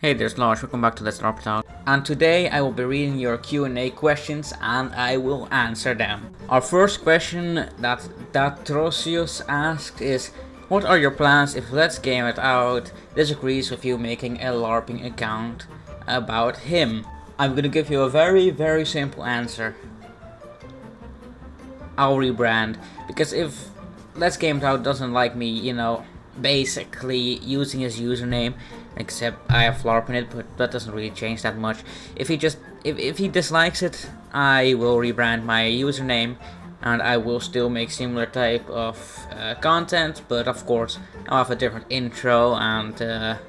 Hey, there's Lars, welcome back to Let's Drop It Out. And today I will be reading your Q&A questions and I will answer them. Our first question that Trocius asked is, what are your plans if Let's Game It Out disagrees with you making a LARPing account about him? I'm gonna give you a very simple answer. I'll rebrand, because if Let's Game It Out doesn't like me, basically using his username, except I have LARP in it, but that doesn't really change that much. If he dislikes it, I will rebrand my username and I will still make similar type of content, but of course I'll have a different intro and a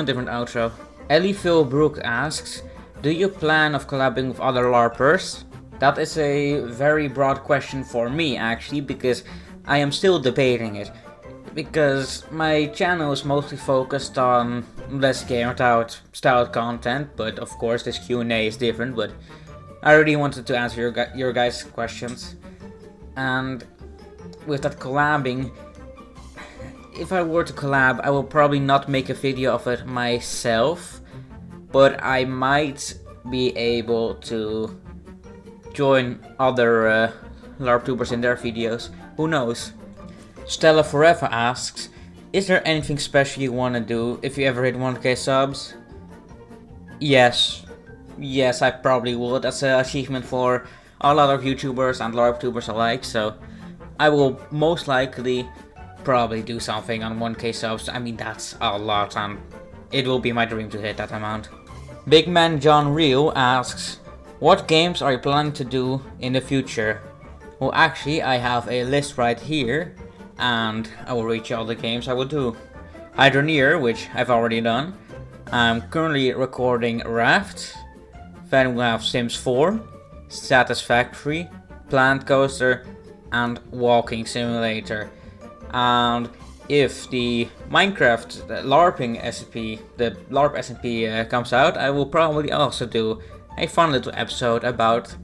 different outro. Ellie Philbrook asks, do you plan of collabing with other LARPers? That is a very broad question for me actually, because I am still debating it. Because my channel is mostly focused on Let's Game It Out style content, but of course this Q&A is different, but I really wanted to answer your guys' questions. And with that collabing, if I were to collab, I will probably not make a video of it myself, but I might be able to join other LARPtubers in their videos, who knows. Stella Forever asks, is there anything special you want to do if you ever hit 1k subs? Yes, I probably would. That's an achievement for a lot of YouTubers and LARPtubers alike, so I will most likely probably do something on 1k subs. I mean, that's a lot and it will be my dream to hit that amount. Big Man John Real asks, what games are you planning to do in the future? Well, actually I have a list right here, and I will read you all the games I will do. Hydroneer, which I've already done. I'm currently recording Raft. Then we have Sims 4, Satisfactory, Plant Coaster, and Walking Simulator. And if the Minecraft LARPing SMP, the LARP SMP comes out, I will probably also do a fun little episode about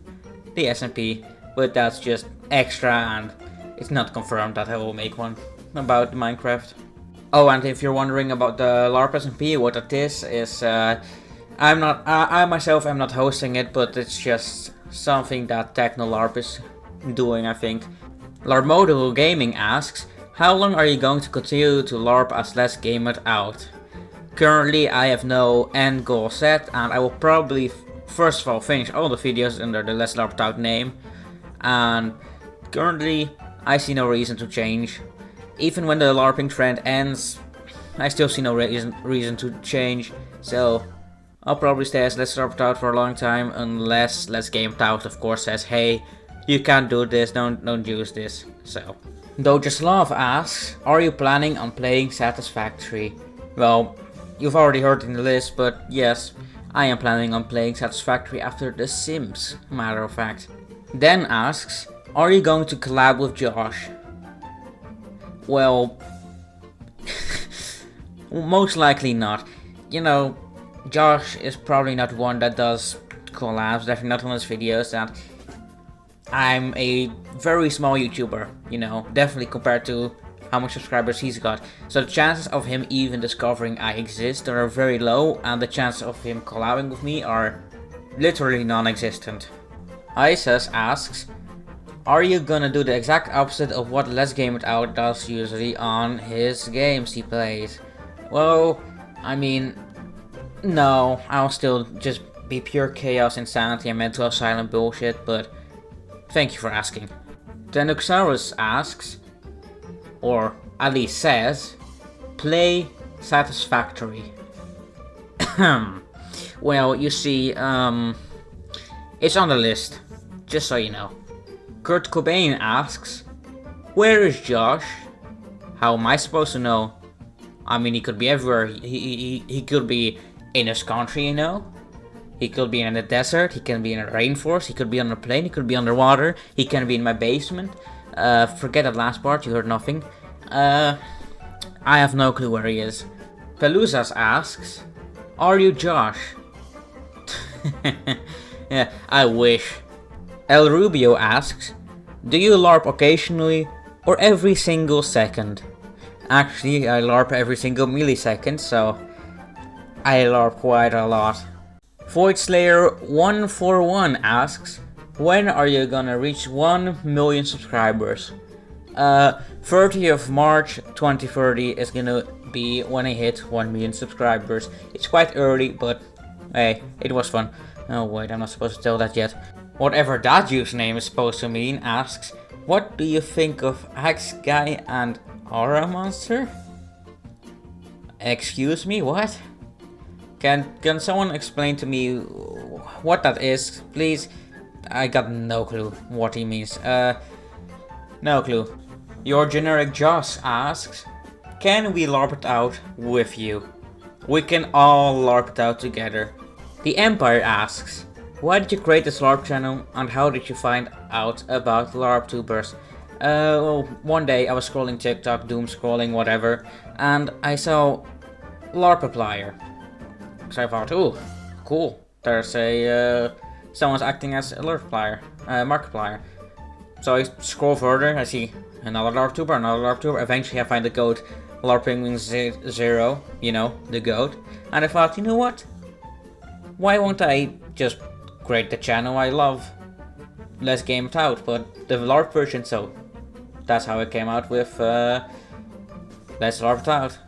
the SMP, but that's just extra and it's not confirmed that I will make one about Minecraft. Oh, and if you're wondering about the LARP SMP, what it is I myself am not hosting it, but it's just something that Techno LARP is doing, I think. Larmodo Gaming asks, how long are you going to continue to LARP as Let's Game It Out? Currently I have no end goal set, and I will probably first of all finish all the videos under the Let's LARP It Out name, and currently I see no reason to change. Even when the LARPing trend ends, I still see no reason to change, so I'll probably stay as Let's LARP It Out for a long time, unless Let's Game It Out of course says, hey, you can't do this, don't use this. So Dojaslav asks, are you planning on playing Satisfactory? Well, you've already heard in the list, but yes, I am planning on playing Satisfactory after The Sims, matter of fact. Dan asks, are you going to collab with Josh? Well, most likely not. Josh is probably not one that does collabs, definitely not on his videos, and I'm a very small YouTuber, definitely compared to how much subscribers he's got. So the chances of him even discovering I exist are very low, and the chances of him collabing with me are literally non-existent. Isis asks, are you gonna do the exact opposite of what Let's Game It Out does usually on his games he plays? Well, I mean, no, I'll still just be pure chaos, insanity, and mental asylum bullshit, but thank you for asking. Denuxaurus asks, or at least says, play Satisfactory. Well, you see, it's on the list, just so you know. Kurt Cobain asks, where is Josh? How am I supposed to know? I mean, he could be everywhere. He could be in his country, He could be in the desert, he can be in a rainforest, he could be on a plane, he could be underwater, he can be in my basement. Forget that last part, you heard nothing. I have no clue where he is. Peluzas asks, are you Josh? Yeah, I wish. El Rubio asks, do you LARP occasionally or every single second? Actually, I LARP every single millisecond, so I LARP quite a lot. Void Slayer 141 asks, when are you gonna reach 1 million subscribers? 30th of March 2030 is gonna be when I hit 1 million subscribers. It's quite early, but hey, it was fun. Oh wait, I'm not supposed to tell that yet. Whatever that username is supposed to mean asks, what do you think of Axe Guy and Aura Monster? Excuse me, what? Can someone explain to me what that is, please? I got no clue what he means. No clue. Your generic Joss asks, can we LARP it out with you? We can all LARP it out together. The Empire asks, why did you create this LARP channel and how did you find out about LARP tubers? Well, one day I was scrolling TikTok, doom scrolling, whatever, and I saw LARPiplier. So I thought, ooh, cool. There's a someone's acting as a LARPiplier, Markiplier. So I scroll further, I see another LARP tuber, eventually I find the goat LARPing 0, you know, the goat. And I thought, you know what? Why won't I just create the channel I love? Let's game it out, but the LARP version, so that's how I came out with Let's LARP it out.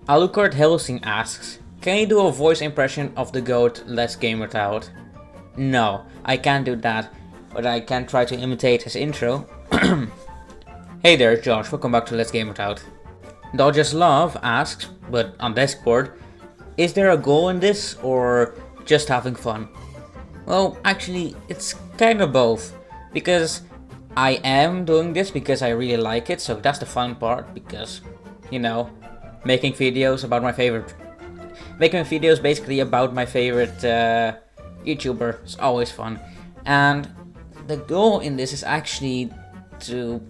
Alucard Helsing asks, can you do a voice impression of the goat Let's Game It Out? No, I can't do that, but I can try to imitate his intro. Hey there, Josh, welcome back to Let's Game It Out. Dodges Love asks, but on Discord, is there a goal in this or just having fun? Well, actually, it's kind of both, because I am doing this because I really like it, so that's the fun part, because, you know, making videos basically about my favorite YouTuber is always fun. And the goal in this is actually to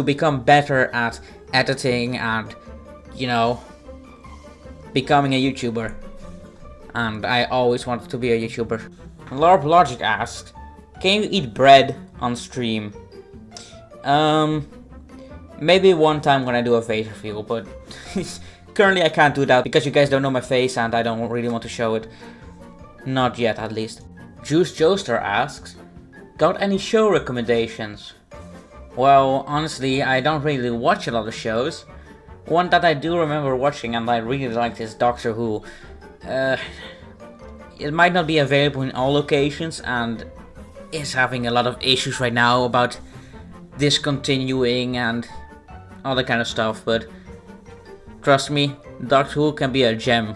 become better at editing and, you know, becoming a YouTuber. And I always wanted to be a YouTuber. LARP Logic asks, can you eat bread on stream? Maybe one time when I do a face reveal, but currently I can't do that because you guys don't know my face and I don't really want to show it. Not yet, at least. Juice Joester asks, got any show recommendations? Well, honestly, I don't really watch a lot of shows. One that I do remember watching and I really liked is Doctor Who. It might not be available in all locations and is having a lot of issues right now about discontinuing and all that kind of stuff, but trust me, Doctor Who can be a gem.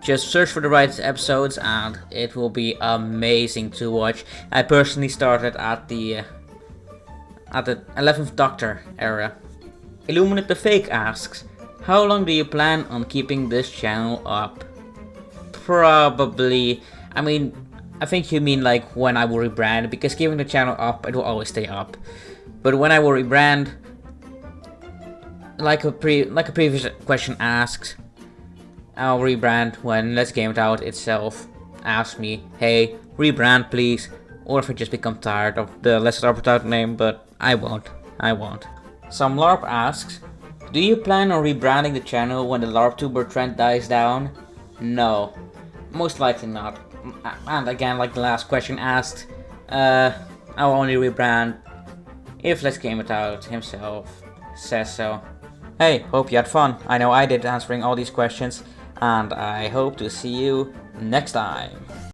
Just search for the right episodes and it will be amazing to watch. I personally started at the 11th Doctor era. Illuminate the Fake asks, how long do you plan on keeping this channel up? Probably, I think you mean like when I will rebrand, because keeping the channel up, it will always stay up. But when I will rebrand, like a previous question asks, I'll rebrand when Let's Game It Out itself asks me, hey, rebrand please, or if I just become tired of the Let's LARP It Out name, but I won't. Some LARP asks, do you plan on rebranding the channel when the LARPtuber trend dies down? No, most likely not. And again, like the last question asked, I'll only rebrand if Let's Game It Out himself says so. Hey, hope you had fun. I know I did answering all these questions, and I hope to see you next time.